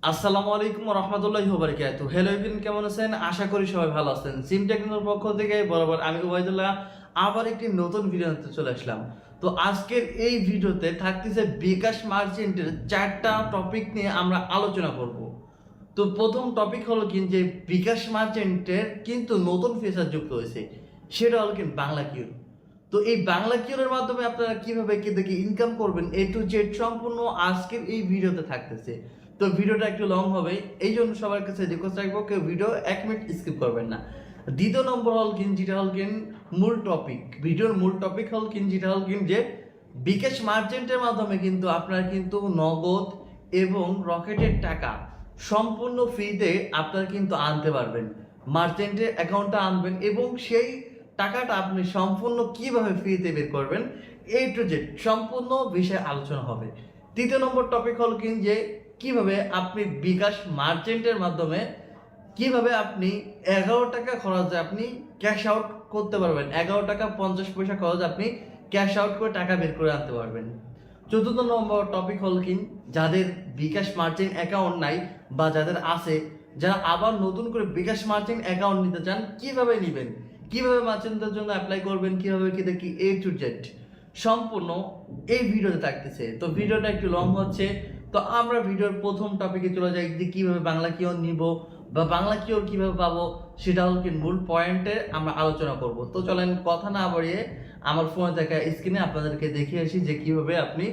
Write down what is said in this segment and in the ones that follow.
আসসালামু আলাইকুম ওয়া রাহমাতুল্লাহি ওয়া বারাকাতুহু। হ্যালো এভরিওয়ান, কেমন আছেন? আশা করি সবাই ভালো আছেন। সিম টেকনোর পক্ষ থেকে বরাবর আমি উবাইদুল্লাহ আবার একটি নতুন ভিডিও নিতে চলে আসলাম। তো আজকের এই ভিডিওতে থাকতেছে বিকাশ মার্চেন্টের 4টা টপিক নিয়ে আমরা আলোচনা করব। তো প্রথম টপিক হলো যে বিকাশ মার্চেন্টের কিন্তু নতুন ফিচার যুক্ত হয়েছে। সেটা হলো বাংলা কিউর। তো এই বাংলা কিউরের মাধ্যমে আপনারা কিভাবে দেখে ইনকাম করবেন এ টু জেড সম্পূর্ণ আজকের এই ভিডিওতে থাকতেছে। তো ভিডিওটা একটু লং হবে, এই জন্য সবার কাছে রিকোয়েস্ট রাখবো কেউ ভিডিও 1 মিনিট স্কিপ করবেন না। দ্বিতীয় নম্বর হল যেটা হল মূল টপিক, ভিডিওর মূল টপিক হল যেটা হল যে বিকাশ মার্চেন্টের মাধ্যমে কিন্তু আপনারা কিন্তু নগদ এবং রকেটের টাকা সম্পূর্ণ ফ্রিতে আপনারা কিন্তু আনতে পারবেন। মার্চেন্টের অ্যাকাউন্টটা আনবেন এবং সেই টাকাটা আপনি সম্পূর্ণ কিভাবে ফ্রিতে বের করবেন এ টু জেড সম্পূর্ণ বিষয়ে আলোচনা হবে। তৃতীয় নম্বর টপিক হল যে কিভাবে আপনি বিকাশ মার্চেন্টের মাধ্যমে কিভাবে আপনি 11 টাকা খরচে আপনি ক্যাশ আউট করতে পারবেন, 11 টাকা 50 পয়সা খরচ আপনি ক্যাশ আউট করে টাকা বের করে আনতে পারবেন। চতুর্থ নম্বর টপিক হল যাদের বিকাশ মার্চেন্ট অ্যাকাউন্ট নাই বা যাদের আছে, যারা আবার নতুন করে বিকাশ মার্চেন্ট অ্যাকাউন্ট নিতে চান কিভাবে নেবেন, কিভাবে মার্চেন্টের জন্য অ্যাপ্লাই করবেন, কিভাবে কি দেখি এ টু জেড সম্পূর্ণ এই ভিডিওতে থাকতেছে। তো ভিডিওটা একটু লং হচ্ছে, তো আমরা ভিডিওর প্রথম টপিকে চলে যাই যে কিভাবে বাংলা কিওর নিব বা বাংলা কিওর কিভাবে পাবো, সেটা হল মূল পয়েন্টে আমরা আলোচনা করব। তো চলেন কথা না বাড়িয়ে আমার ফোনে দেখা স্ক্রিনে আপনাদেরকে দেখিয়ে আসি যে কিভাবে আপনি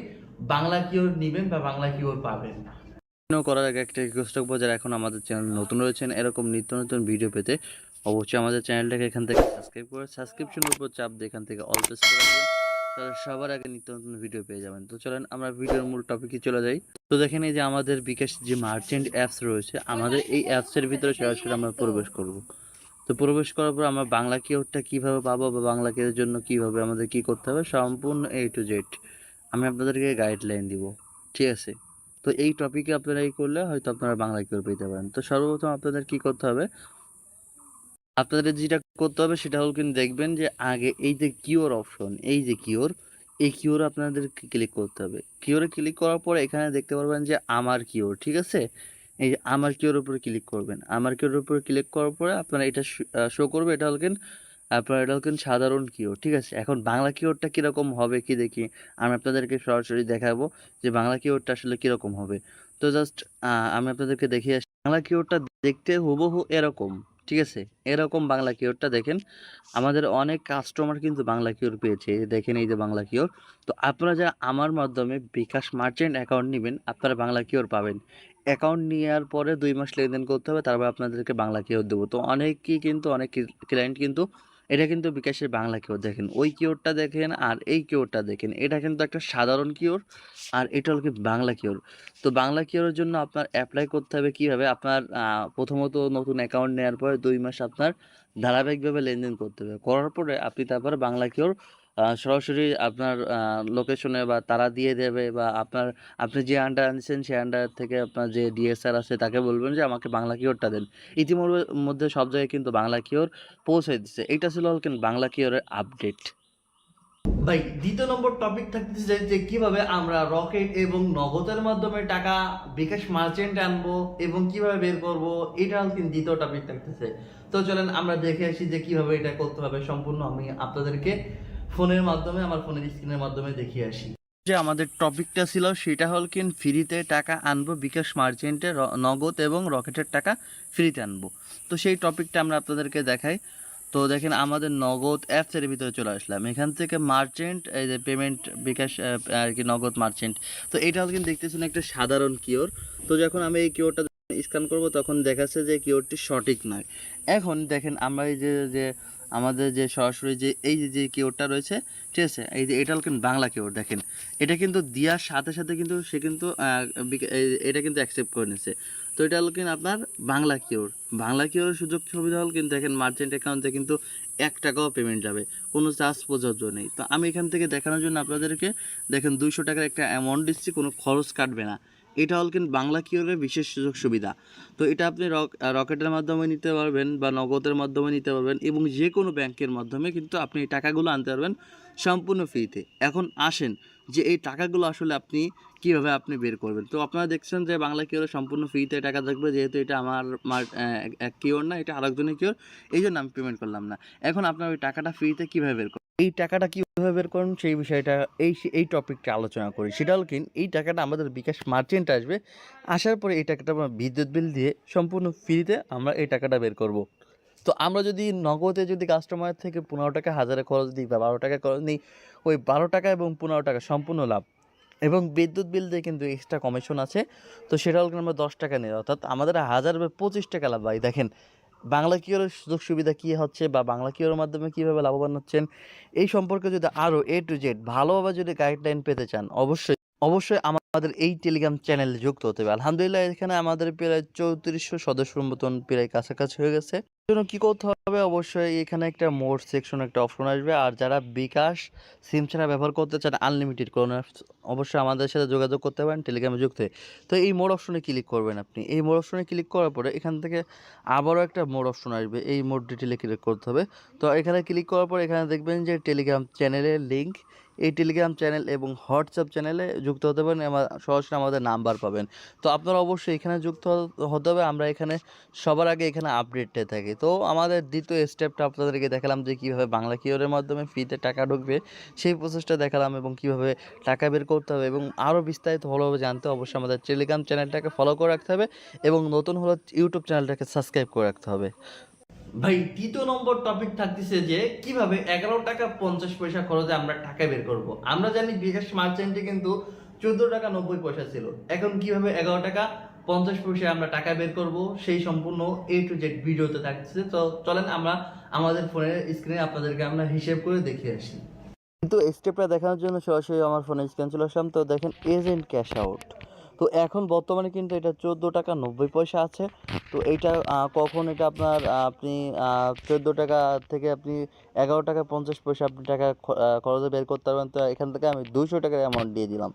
বাংলা কিওর নেবেন বা বাংলা কিওর পাবেন। করার আগে একটা রিকোয়েস্ট রাখবো, যারা এখন আমাদের চ্যানেল নতুন রয়েছেন এরকম নিত্য নতুন ভিডিও পেতে অবশ্যই আমাদের চ্যানেলটাকে এখান থেকে সাবস্ক্রাইব করে সাবস্ক্রিপশনের উপর চাপ দিয়ে এখান থেকে অল প্রেস করে রাখবেন, তাহলে সবার আগে নিত্য নতুন ভিডিও পেয়ে যাবেন। তো চলেন আমরা ভিডিওর মূল টপিকে চলে যাই। তো দেখেন, এই যে আমাদের বিকাশ যে মার্চেন্ট অ্যাপস রয়েছে, আমাদের এই অ্যাপসের ভিতরে সরাসরি আমরা প্রবেশ করব। তো প্রবেশ করার পর আমরা বাংলা কিওরটা কীভাবে পাবো বা বাংলা কিওরের জন্য কীভাবে আমাদের কী করতে হবে সম্পূর্ণ এ টু জেড আমি আপনাদেরকে গাইডলাইন দিব, ঠিক আছে? তো এই টপিকে আপনারা এই করলে হয়তো আপনারা বাংলা কিওর পেতে পারেন। তো সর্বপ্রথম আপনাদের কি করতে হবে, আপনাদের যেটা করতে হবে সেটা হল দেখবেন যে আগে এই যে কিওর অপশন, এই যে কিওর, এই কিওর আপনাদেরকে ক্লিক করতে হবে। কিওরে ক্লিক করার পরে এখানে দেখতে পারবেন যে আমার কিওর, ঠিক আছে? এই যে আমার কিওর উপরে ক্লিক করবেন। আমার কিওর উপরে ক্লিক করার পরে আপনারা এটা শো করবে, এটা হল আপনার এটা হল সাধারণ কিওর, ঠিক আছে? এখন বাংলা কিওরটা কীরকম হবে কি দেখি, আমি আপনাদেরকে সরাসরি দেখাবো যে বাংলা কিওরটা আসলে কীরকম হবে। তো জাস্ট আমি আপনাদেরকে দেখিয়ে আসি। বাংলা কিওরটা দেখতে হুবহু এরকম, ঠিক আছে? এরকম বাংলা কিওরটা দেখেন, আমাদের অনেক কাস্টমার কিন্তু বাংলা কিওর পেয়েছে। দেখেন এই যে বাংলা কিওর। তো আপনারা যারা আমার মাধ্যমে বিকাশ মার্চেন্ট অ্যাকাউন্ট নেবেন, আপনারা বাংলা কিওর পাবেন। অ্যাকাউন্ট নেওয়ার পরে 2 মাস লেনদেন করতে হবে, তারপর আপনাদেরকে বাংলা কিওর দেবো। তো অনেকেই কিন্তু অনেক ক্লায়েন্ট কিন্তু এটা কিন্তু বিকাশের বাংলা কিওর দেখেন, ওই কিওরটা দেখেন আর এই কিওরটা দেখেন, এটা কিন্তু একটা সাধারণ কিওর আর এটা হল বাংলা কিওর। তো বাংলা কিওরের জন্য আপনার অ্যাপ্লাই করতে হবে কীভাবে, আপনার প্রথমত নতুন অ্যাকাউন্ট নেওয়ার পরে 2 মাস আপনার ধারাবাহিকভাবে লেনদেন করতে হবে। করার পরে আপনি তারপরে বাংলা কিওর সরাসরি আপনার লোকেশনে বা তারা দিয়ে দেবে, বা আপনি যে আন্ডার আনছেন সেই আন্ডার থেকে আপনার যে ডিএসআর আছে তাকে বলবেন যে আমাকে বাংলা কিওরটা দেন। ইতিমধ্যে সব জায়গায় কিন্তু বাংলা কিওর পৌঁছে দিচ্ছে। এইটা ছিল বাংলা কিওরের আপডেট। ভাই দ্বিতীয় নম্বর টপিক থাকতেছে যে কিভাবে আমরা রকেট এবং নগদের মাধ্যমে টাকা বিকাশ মার্চেন্ট আনবো এবং কিভাবে বের করব, এটা হল দ্বিতীয় টপিক থাকতেছে। তো চলেন আমরা দেখে আসি যে কিভাবে এটা করতে হবে সম্পূর্ণ আমি আপনাদেরকে ফোনের মাধ্যমে, আমার ফোনের স্ক্রিনের মাধ্যমে দেখিয়ে আসি। যে আমাদের টপিকটা ছিল সেটা হল ফ্রিতে টাকা আনবো বিকাশ মার্চেন্টে, নগদ এবং রকেটের টাকা ফ্রিতে আনবো। তো সেই টপিকটা আমরা আপনাদেরকে দেখাই। তো দেখেন, আমাদের নগদ অ্যাপসের ভিতরে চলে আসলাম। এখান থেকে মার্চেন্ট, এই যে পেমেন্ট বিকাশ আর কি নগদ মার্চেন্ট। তো এটা হল দেখতেছেন একটা সাধারণ কিওর। তো যখন আমি এই কিওরটা স্ক্যান করব তখন দেখাচ্ছে যে কিওরটি সঠিক নয়। এখন দেখেন আমরা এই যে আমাদের যে সরাসরি যে এই যে কিওরটা রয়েছে, ঠিক আছে, এই যে এটা হল বাংলা কিওর। দেখেন এটা কিন্তু দেওয়ার সাথে সাথে কিন্তু সে কিন্তু এটা কিন্তু অ্যাকসেপ্ট করে নিচ্ছে। তো এটা হল আপনার বাংলা কিওর। বাংলা কিওরের সুযোগ সুবিধা হল দেখেন মার্চেন্ট অ্যাকাউন্টে কিন্তু 1 টাকাও পেমেন্ট যাবে, কোনো চার্জ প্রযোজ্য নেই। তো আমি এখান থেকে দেখানোর জন্য আপনাদেরকে দেখেন 200 টাকার একটা অ্যামাউন্ট দিচ্ছি, কোনো খরচ কাটবে না। এটা হল বাংলা কিওরের বিশেষ সুযোগ সুবিধা। তো এটা আপনি রকেটের মাধ্যমে নিতে পারবেন বা নগদের মাধ্যমে নিতে পারবেন, এবং যে কোনো ব্যাংকের মাধ্যমে কিন্তু আপনি এই টাকাগুলো আনতে পারবেন সম্পূর্ণ ফ্রিতে। এখন আসেন যে এই টাকাগুলো আসলে আপনি কীভাবে আপনি বের করবেন। তো আপনারা দেখছেন যে বাংলা কিওরে সম্পূর্ণ ফ্রিতে টাকা থাকবে, যেহেতু এটা আমার এক কিওর না, এটা আরেকজনের কিওর, এই জন্য আমি পেমেন্ট করলাম না। এখন আপনার ওই টাকাটা ফ্রিতে কীভাবে বের করবেন, এই টাকাটা কীভাবে বের করুন সেই বিষয়টা এই টপিকটা আলোচনা করি। সেটা হল কি, এই টাকাটা আমাদের বিকাশ মার্চেন্ট আসবে, আসার পরে এই টাকাটা আমরা বিদ্যুৎ বিল দিয়ে সম্পূর্ণ ফ্রিতে আমরা এই টাকাটা বের করব। তো আমরা যদি নগদে যদি কাস্টমার থেকে 15 টাকা হাজারে খরচ দিই বা 12 টাকা খরচ নিই, ওই 12 টাকা এবং 15 টাকা সম্পূর্ণ লাভ, এবং বিদ্যুৎ বিল দিয়ে কিন্তু এক্সট্রা কমিশন আছে। তো সেটা হল আমরা 10 টাকা নিই, অর্থাৎ আমাদের 1000 বা 25 টাকা লাভ। ভাই দেখেন বাংলা কিওরের সুযোগ সুবিধা কী হচ্ছে বা বাংলা কিওরের মাধ্যমে কীভাবে লাভবান হচ্ছেন, এই সম্পর্কে যদি আরও A to Z ভালোভাবে যদি গাইডলাইন পেতে চান, অবশ্যই আমাদের এই টেলিগ্রাম চ্যানেলে যুক্ত হতে হবে। আলহামদুলিল্লাহ এখানে আমাদের প্রায় 3400 সদস্যর মতন প্রায় কাছাকাছি হয়ে গেছে। জন্য কী করতে হবে, অবশ্যই এখানে একটা মোড সেকশন একটা অপশন আসবে, আর যারা বিকাশ সিম ছাড়া ব্যবহার করতে চান আনলিমিটেড কোনো অবশ্যই আমাদের সাথে যোগাযোগ করতে পারেন টেলিগ্রামে যুক্ত হয়ে। তো এই মোড অপশনে ক্লিক করবেন আপনি। এই মোড অপশনে ক্লিক করার পরে এখান থেকে আবারও একটা মোড অপশন আসবে, এই মোড ডিটেলে ক্লিক করতে হবে। তো এখানে ক্লিক করার পর এখানে দেখবেন যে টেলিগ্রাম চ্যানেলের লিঙ্ক, এই টেলিগ্রাম চ্যানেল এবং হোয়াটসঅ্যাপ চ্যানেলে যুক্ত হতে পারেন, সরাসরি আমাদের নাম্বার পাবেন। তো আপনারা অবশ্যই এখানে যুক্ত হতে হবে। আমরা এখানে সবার আগে এখানে আপডেটে থাকি। তো আমাদের দ্বিতীয় স্টেপটা আপনাদেরকে দেখালাম যে কীভাবে বাংলা কিওরের মাধ্যমে ফ্রিতে টাকা ঢুকবে, সেই প্রসেসটা দেখালাম, এবং কীভাবে টাকা বের করতে হবে, এবং আরও বিস্তারিত ভালোভাবে জানতে অবশ্যই আমাদের টেলিগ্রাম চ্যানেলটাকে ফলো করে রাখতে হবে, এবং নতুন হলে ইউটিউব চ্যানেলটাকে সাবস্ক্রাইব করে রাখতে হবে। ভাই তৃতীয় নম্বর টপিক থাকতেছে যে কিভাবে 11 টাকা 50 পয়সা খরচে আমরা টাকা বের করব। আমরা জানি বিকাশ মার্চেন্টে কিন্তু 14 টাকা 90 পয়সা ছিল, এখন কিভাবে 11 টাকা 50 পয়সা আমরা টাকা বের করব সেই সম্পূর্ণ A to Z ভিডিওতে থাকতেছে। তো চলেন আমরা আমাদের ফোনের স্ক্রিনে আপনাদেরকে আমরা হিসেব করে দেখিয়ে আসি। কিন্তু স্টেপটা দেখানোর জন্য সরাসরি আমার ফোনে স্ক্যান চলে আসলাম। তো দেখেন এজেন্ট ক্যাশ আউট, তো এখন বর্তমানে কিন্তু এটা 14 টাকা 90 পয়সা আছে। তো এইটা কখন এটা আপনার আপনি 14 টাকা থেকে আপনি 11 টাকা 50 পয়সা আপনি টাকা খরচে বের করতে পারবেন। তো এখান থেকে আমি 200 টাকার অ্যামাউন্ট দিয়ে দিলাম।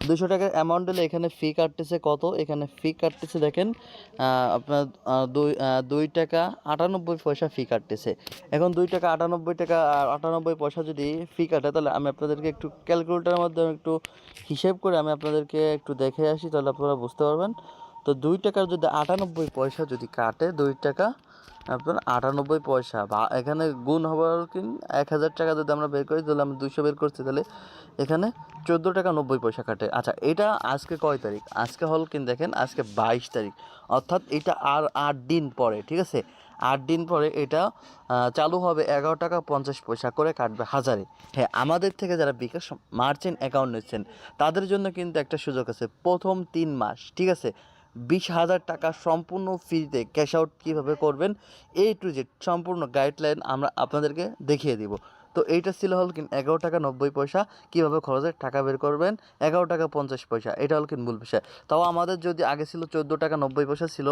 200 টাকার অ্যামাউন্ট দিলে এখানে ফি কাটতেছে কত, এখানে ফি কাটতেছে দেখেন আপনার 2 টাকা 98 পয়সা ফি কাটতেছে। এখন 2 টাকা 98 পয়সা যদি ফি কাটে, তাহলে আমি আপনাদেরকে একটু ক্যালকুলেটরের মাধ্যমে একটু হিসেব করে আমি আপনাদেরকে একটু দেখে আসি, তাহলে আপনারা বুঝতে পারবেন। তো 2 টাকার যদি 98 পয়সা যদি কাটে, 2 টাকা আপনার 98 পয়সা, বা এখানে গুণ হবার কি 1000 টাকা যদি আমরা বের করি, তাহলে আমি 200 বের করছি, তাহলে এখানে 14 টাকা 90 পয়সা কাটে। আচ্ছা, এটা আজকে কয় তারিখ? আজকে হল কিন্তু দেখেন আজকে 22 তারিখ, অর্থাৎ এটা আর 8 দিন পরে, ঠিক আছে, 8 দিন পরে এটা চালু হবে। 11 টাকা 50 পয়সা করে কাটবে হাজারে। হ্যাঁ, আমাদের থেকে যারা বিকাশ মার্চেন্ট অ্যাকাউন্ট নিচ্ছেন তাদের জন্য কিন্তু একটা সুযোগ আছে, প্রথম 3 মাস, ঠিক আছে, 20,000 টাকা সম্পূর্ণ ফ্রিতে ক্যাশ আউট কীভাবে করবেন A to Z সম্পূর্ণ গাইডলাইন আমরা আপনাদেরকে দেখিয়ে দিব। তো এইটা ছিল হল কি 11 টাকা 90 পয়সা, কীভাবে খরচের টাকা বের করবেন 11 টাকা 50 পয়সা, এটা হল কি মূল বিষয়। তাও আমাদের যদি আগে ছিল 14 টাকা 90 পয়সা ছিল,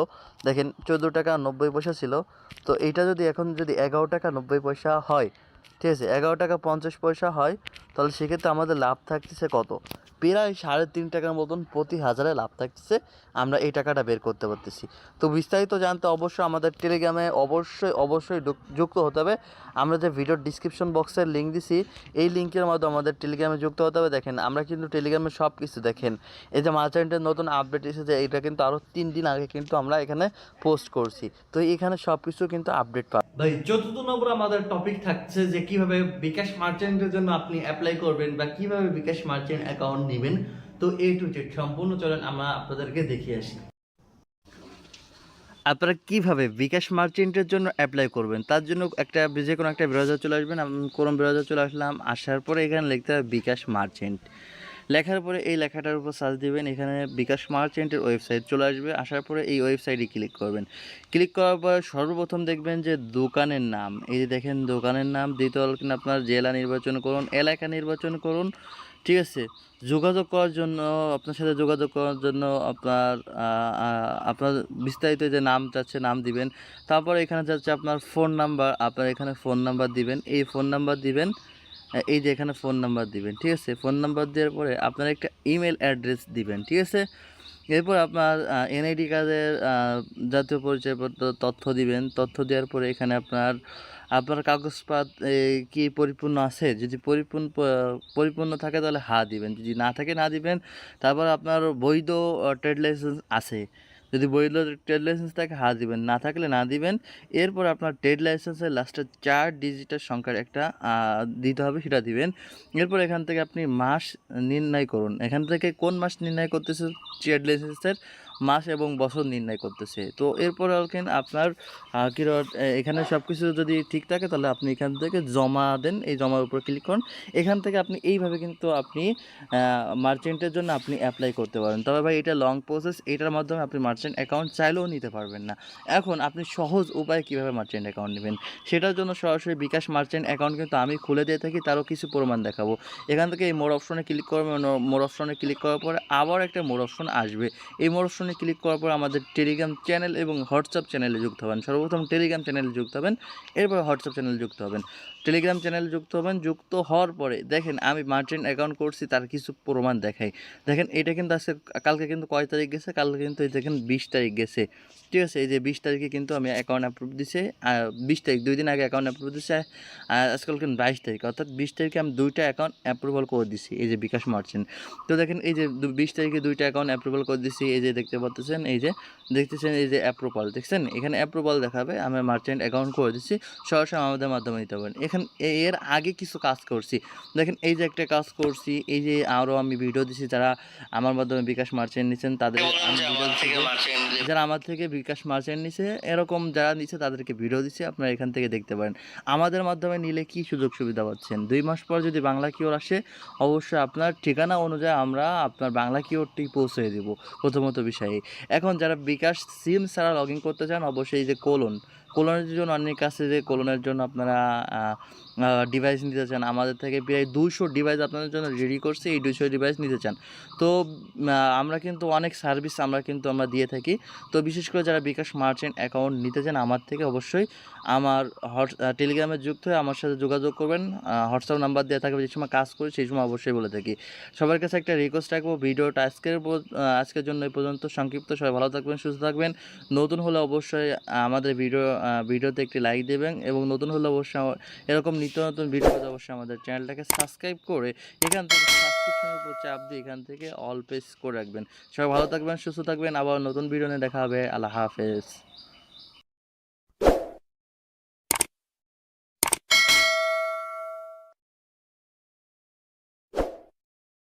দেখেন 14 টাকা 90 পয়সা ছিল, তো এইটা যদি এখন যদি 11 টাকা 90 পয়সা হয়, ঠিক আছে, 11 টাকা 50 পয়সা হয়, তাহলে সেক্ষেত্রে আমাদের লাভ থাকতেছে কত, প্রায় 3.5 টাকার মতন প্রতি হাজারে লাভ থাকতেছে, আমরা এই টাকাটা বের করতে পারতেছি। তো বিস্তারিত জানতে অবশ্যই আমাদের টেলিগ্রামে অবশ্যই যুক্ত হতে হবে। আমরা যে ভিডিওর ডিসক্রিপশন বক্সের লিঙ্ক দিছি, এই লিঙ্কের মাধ্যমে আমাদের টেলিগ্রামে যুক্ত হতে হবে। দেখেন আমরা কিন্তু টেলিগ্রামে সব কিছু দেখেন, এই যে মার্চেন্টের নতুন আপডেট এসেছে, এটা কিন্তু আরও 3 দিন আগে কিন্তু আমরা এখানে পোস্ট করছি। তো এখানে সব কিছু কিন্তু আপডেট পাবেন। ভাই চতুর্থ নম্বর আমাদের টপিক থাকছে যে কিভাবে বিকাশ মার্চেন্টের জন্য আপনি অ্যাপ্লাই করবেন বা কিভাবে বিকাশ মার্চেন্ট অ্যাকাউন্ট নেবেন। তো A to Z সম্পূর্ণ চলেন আমরা আপনাদেরকে দেখিয়ে আসি। আপনারা কীভাবে বিকাশ মার্চেন্টের জন্য অ্যাপ্লাই করবেন, তার জন্য যে কোনো একটা ব্রাউজার চলে আসবেন। কোনো ব্রাউজার চলে আসলাম, আসার পরে এখানে লিখতে হবে বিকাশ মার্চেন্ট, লেখার পরে এই লেখাটার উপর সার্চ দিবেন, এখানে বিকাশ মার্চেন্টের ওয়েবসাইট চলে আসবে। আসার পরে এই ওয়েবসাইটে ক্লিক করবেন। ক্লিক করার পর সর্বপ্রথম দেখবেন যে দোকানের নাম, এই যে দেখেন দোকানের নাম, দ্বিতীয় কিনা আপনার জেলা নির্বাচন করুন, এলাকা নির্বাচন করুন, ঠিক আছে। যোগাযোগ করার জন্য আপনার সাথে যোগাযোগ করার জন্য আপনার বিস্তারিত যে নাম চাচ্ছে নাম দিবেন। তারপর এখানে যাচ্ছে আপনার ফোন নাম্বার, আপনার এখানে ফোন নাম্বার দিবেন, এই ফোন নাম্বার দিবেন, এই যে এখানে ফোন নাম্বার দিবেন, ঠিক আছে। ফোন নাম্বার দেওয়ার পরে আপনার একটা ইমেল অ্যাড্রেস দিবেন, ঠিক আছে। এরপর আপনার এনআইডি কার্ডের জাতীয় পরিচয়পত্র তথ্য দিবেন। তথ্য দেওয়ার পরে এখানে আপনার আপনার কাগজপাত কি পরিপূর্ণ আছে? যদি পরিপূর্ণ থাকে তাহলে হ্যাঁ দিবেন, যদি না থাকে না দিবেন। তারপর আপনার বৈধ ট্রেড লাইসেন্স আছে, যদি বৈধ ট্রেড লাইসেন্স থাকে হ্যাঁ দিবেন, না থাকলে না দিবেন। এরপর আপনার ট্রেড লাইসেন্সের লাস্টের 4 ডিজিটের সংখ্যার একটা দিতে হবে, সেটা দিবেন। এরপর এখান থেকে আপনি মাস নির্ণয় করুন। এখান থেকে কোন মাস নির্ণয় করতেছে? ট্রেড লাইসেন্সের মাস এবং বছর নির্ণয় করতেছে। তো এরপর আপনার কি এখানে সব কিছু যদি ঠিক থাকে তাহলে আপনি এখান থেকে জমা দেন, এই জমার উপর ক্লিক করুন। এখান থেকে আপনি এইভাবে কিন্তু আপনি মার্চেন্টের জন্য আপনি অ্যাপ্লাই করতে পারেন। তবে ভাই এটা লং প্রসেস, এটার মাধ্যমে আপনি মার্চেন্ট অ্যাকাউন্ট চাইলেও নিতে পারবেন না। এখন আপনি সহজ উপায়ে কীভাবে মার্চেন্ট অ্যাকাউন্ট নেবেন, সেটার জন্য সরাসরি বিকাশ মার্চেন্ট অ্যাকাউন্ট কিন্তু আমি খুলে দিয়ে থাকি, তারও কিছু প্রমাণ দেখাবো। এখান থেকে এই মোর অপশনে ক্লিক করবেন, মোর অপশনে ক্লিক করার পরে আবার একটা মোর অপশন আসবে। এই মোর অপশনে ক্লিক করার পর আমাদের টেলিগ্রাম চ্যানেল এবং হোয়াটসঅ্যাপ চ্যানেলে যুক্ত হবেন। সর্বপ্রথম টেলিগ্রাম চ্যানেলে যুক্ত হবেন, এরপর হোয়াটসঅ্যাপ চ্যানেলে যুক্ত হবেন। টেলিগ্রাম চ্যানেলে যুক্ত হবেন, যুক্ত হওয়ার পরে দেখেন আমি মার্চেন্ট অ্যাকাউন্ট করছি তার কিছু প্রমাণ দেখাই। দেখেন এটা কিন্তু আজকে কালকে কিন্তু কয় তারিখ গেছে? কালকে কিন্তু এই দেখেন 20 তারিখ গেছে, ঠিক আছে? এই যে 20 তারিখে কিন্তু আমি অ্যাকাউন্ট অ্যাপ্রুভ দিছে, 20 তারিখ 2 দিন আগে অ্যাকাউন্ট অ্যাপ্রুভ দিছে। আজকাল কিন্তু 22 তারিখ, অর্থাৎ 20 তারিখে আমি 2টা অ্যাকাউন্ট অ্যাপ্রুভাল করে দিছি, এই যে বিকাশ মার্চেন্ট। তো দেখেন এই যে 20 তারিখে 2টা অ্যাকাউন্ট অ্যাপ্রুভাল করে দিছি, এই যে দেখতে পাচ্ছেন, এই যে দেখতেছেন, এই যে অ্যাপ্রুভাল দেখছেন, এখানে অ্যাপ্রুভাল দেখাবে, আমি মার্চেন্ট অ্যাকাউন্ট করে দিচ্ছি। সরাসরি আমাদের মাধ্যমে নিতে পারেন। এখানে এর আগে কিছু কাজ করছি, দেখেন এই যে একটা কাজ করছি, এই যে আরও আমি ভিডিও দিছি, যারা আমার মাধ্যমে বিকাশ মার্চেন্ট নিচ্ছেন তাদের আমি ভিডিও দিচ্ছি, যারা আমার থেকে বিকাশ মার্চেন্ট নিছে এরকম যারা নিচ্ছে তাদেরকে ভিডিও দিচ্ছি, আপনারা এখান থেকে দেখতে পারেন। আমাদের মাধ্যমে নিলে কি সুযোগ সুবিধা পাচ্ছেন? 2 মাস পর যদি বাংলা কিওর আসে, অবশ্যই আপনার ঠিকানা অনুযায়ী আমরা আপনার বাংলা কিওরটি পৌঁছে দেব, প্রথমত বিষয়ে। এখন যারা বিকাশ সিম ছাড়া লগ ইন করতে চান, অবশ্যই এই যে কোলনের জন্য অনেক কাছে, যে কোলনের জন্য আপনারা ডিভাইস নিতে চান, আমাদের থেকে প্রায় 200 ডিভাইস আপনাদের জন্য রেডি করছি, এই 200 ডিভাইস নিতে চান। তো আমরা কিন্তু অনেক সার্ভিস আমরা দিয়ে থাকি। তো বিশেষ করে যারা বিকাশ মার্চেন্ট অ্যাকাউন্ট নিতে চান আমার থেকে, অবশ্যই আমার টেলিগ্রামে যুক্ত হয়ে আমার সাথে যোগাযোগ করবেন। হোয়াটসঅ্যাপ নাম্বার দেওয়া থাকবে, যে সময় কাজ করি সেই সময় অবশ্যই বলে থাকি। সবার কাছে একটা রিকোয়েস্ট রাখবো, ভিডিওটা আজকের জন্য এই পর্যন্ত সংক্ষিপ্ত। সবাই ভালো থাকবেন, সুস্থ থাকবেন। নতুন হলে অবশ্যই আমাদের ভিডিওতে একটি লাইক দেবেন, এবং নতুন হলে অবশ্যই এরকম নিত্য নতুন ভিডিও পেতে অবশ্যই আমাদের চ্যানেলটাকে সাবস্ক্রাইব করে এখান থেকে সাবস্ক্রিপশনের উপর চাপ দিয়ে এখান থেকে অল প্রেস করে রাখবেন। সবাই ভালো থাকবেন, সুস্থ থাকবেন। আবার নতুন ভিডিও নিয়ে দেখা হবে। আল্লাহ হাফেজ।